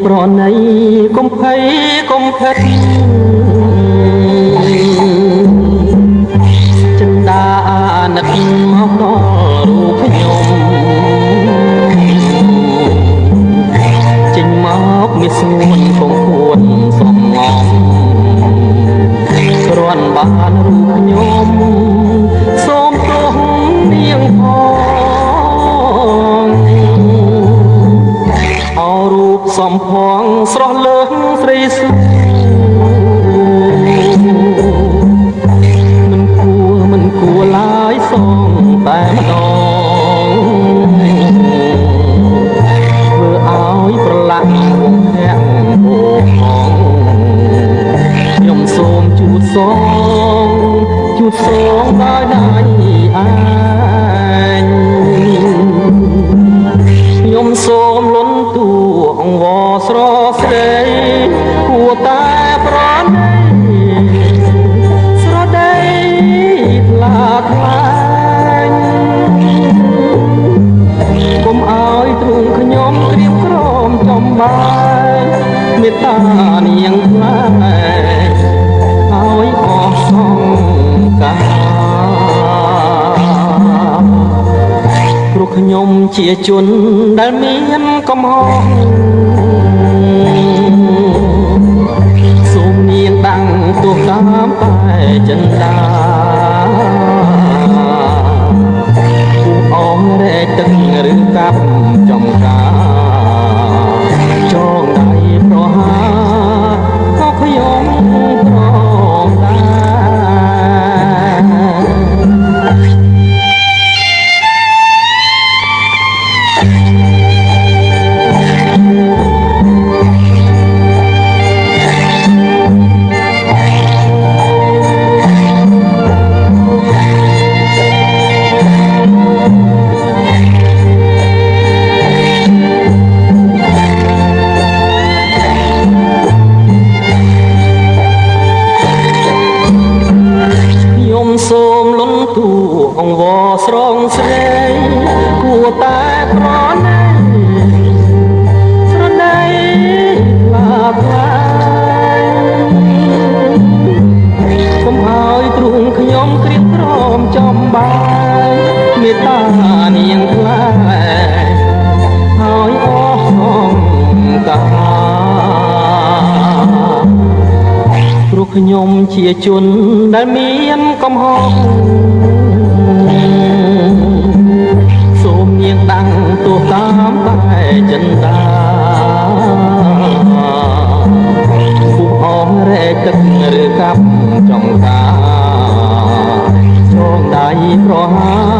ប្រណីកុំភ័យកុំផិតចិន្តាអាណិតមកដល់រូបខ្ញុំចេញមកមានស្ងួនកុំគួនសំងំគ្រាន់បានរូបខ្ញុំសូមទោសនាងផងអោរូបសំផងស្រស់លើសស្រីសួរមិនគួរឡើយសងតែម្ដងធ្វើឲ្យប្រឡាក់វងធាក់ពោផងខ្ញុំសូមជូតសងដោយដៃអញខ្ញុំសូមលន់តួអង្វរស្រស្ដីគួរតែប្រណីស្រដីថ្លាថ្លាកុំឲ្យទ្រូងខ្ញុំក្រៀមក្រំចំបាយមេត្តានាងថ្លាឲ្យអស់សង្ការព្រោះខ្ញុំជាជនដែលមានកំហុសសូមនាងដាំងទោសតាមតែចិន្តាគូអងរែកទឹកឬកាប់ចំការចងដៃប្រហាក៏ខ្ញុំព្រមដែរសូមលន់តួអង្វរស្រងស្រីគួរតែប្រណីស្រដីថ្លាថ្លាកុំឲ្យទ្រូងខ្ញុំក្រៀមក្រំចំបាយមេត្តានាងថ្លាឲ្យអស់សង្ការព្រោះខ្ញុំជាជនដែលមានកំហុសសូមនាងដាំងទោសតាមតែចិន្តាពុះអងរែកទឹកឬកាប់ចំការចងដៃប្រហា